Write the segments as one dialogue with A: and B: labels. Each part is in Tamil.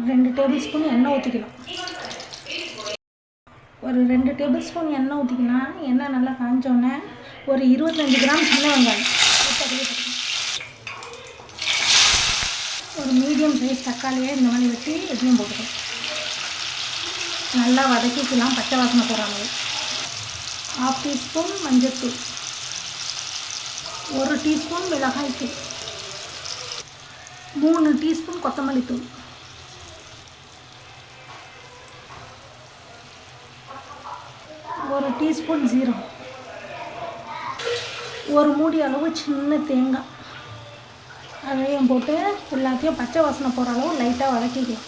A: 2 டேபிள் ஸ்பூன் எண்ணெய் ஊற்றிக்கலாம். ஒரு 2 டேபிள் ஸ்பூன் எண்ணெய் ஊற்றிக்கினா எண்ணெய் நல்லா காஞ்சோன்னே ஒரு 25 கிராம் சின்ன வெங்காயம் ஒரு மீடியம் சைஸ் தக்காளியை இந்த மாதிரி வெட்டி எதுவும் போட்டுக்கலாம். நல்லா வதக்கிக்கலாம் பச்சை வாசனை போகிற மாதிரி. 1/2 டீஸ்பூன் மஞ்சள்தூள், 1 டீஸ்பூன் மிளகாய்த்தூள், 3 டீஸ்பூன் கொத்தமல்லி தூள், 1 டீஸ்பூன் ஜீரகம், 1 மூடி அளவு சின்ன தேங்காய் அதையும் போட்டு எல்லாத்தையும் பச்சை வாசனை போகிற அளவு லைட்டாக வதக்கிக்கலாம்.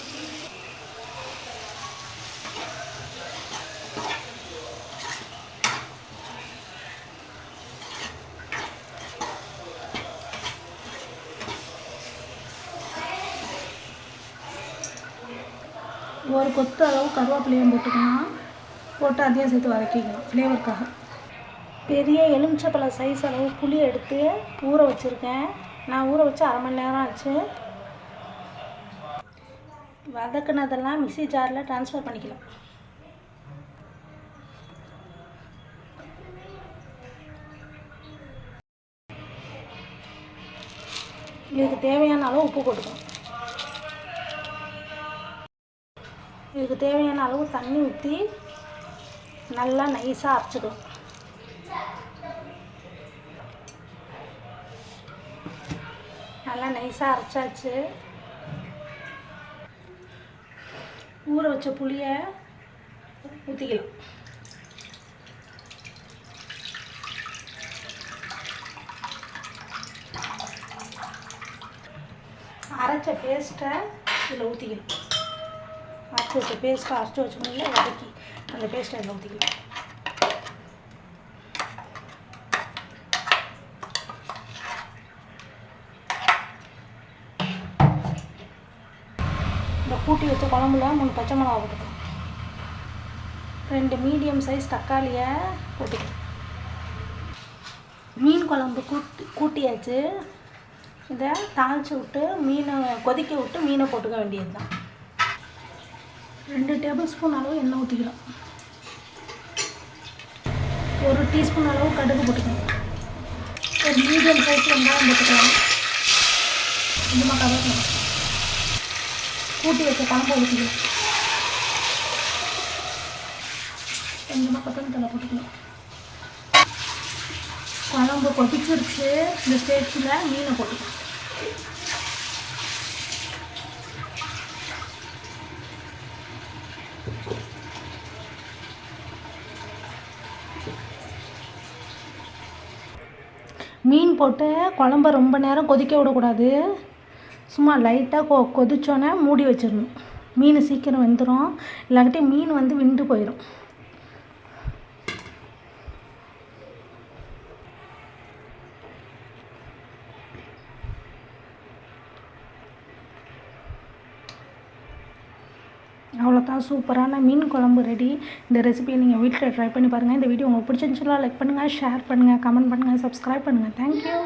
A: ஒரு கொத்து அளவு கருவேப்பிலையும் போட்டுக்கலாம். போட்டு அதையும் சேர்த்து வதக்கிக்கலாம் ஃப்ளேவருக்காக. பெரிய எலுமிச்சப்பழம் சைஸ் அளவு புளி எடுத்து ஊற வச்சுருக்கேன். நான் ஊற வச்சு 1/2 மணி நேரம் ஆச்சு. வதக்குனதெல்லாம் மிக்ஸி ஜாரில் ட்ரான்ஸ்ஃபர் பண்ணிக்கலாம். இதுக்கு தேவையான அளவு உப்பு போட்டுக்கலாம். இதுக்கு தேவையான அளவு தண்ணி ஊற்றி நல்லா நைஸாக அரைச்சிடும். நல்லா நைஸாக அரைச்சாச்சு. ஊற வச்ச புளியை ஊற்றிக்கலாம். அரைச்ச பேஸ்ட்டை இதில் ஊற்றிக்கலாம். அரைச்சி வச்ச பேஸ்ட்டை அரைச்சி வச்சோம்ல வதக்கி அந்த பேஸ்ட்டை இதில் ஊற்றிக்கலாம். இந்த கூட்டி வச்ச குழம்புல 3 பச்சை மிளகா போட்டுக்கலாம். 2 மீடியம் சைஸ் தக்காளியை போட்டுக்கலாம். மீன் குழம்பு கூட்டியாச்சு. இதை தாளித்து விட்டு மீனை கொதிக்க விட்டு மீனை போட்டுக்க வேண்டியது தான். 2 டேபிள் ஸ்பூன் அளவு எண்ணெய் ஊற்றிக்கலாம். 1 டீஸ்பூன் அளவு கடுகு போட்டுக்கலாம். ஒரு மீடியம் சைஸ் வெங்காயம் போட்டுக்கலாம். கொஞ்சமாக கருவேப்பிலை கூட்டி வச்ச குழம்பு ஊற்றிக்கலாம். கொஞ்சமாக கொத்தமல்லி தழை போட்டுக்கலாம். குழம்பு கொதிச்சிருச்சு. இந்த ஸ்டேஜில் மீனை போட்டுக்கலாம். மீன் போட்டு குழம்ப ரொம்ப நேரம் கொதிக்க விடக்கூடாது. சும்மா லைட்டாக கொதிச்சோன்னே மூடி வச்சிடணும். மீன் சீக்கிரம் வெந்துடும். இல்லாட்டி மீன் விண்டு போயிடும். அவ்வளோதான், சூப்பரான மீன் குழம்பு ரெடி. இந்த ரெசிபியை நீங்கள் வீட்டில் ட்ரை பண்ணி பாருங்கள். இந்த வீடியோ உங்களுக்கு பிடிச்சிருந்துச்சுன்னா லைக் பண்ணுங்கள், ஷேர் பண்ணுங்கள், கமெண்ட் பண்ணுங்கள், சப்ஸ்கிரைப் பண்ணுங்கள். தேங்க்யூ.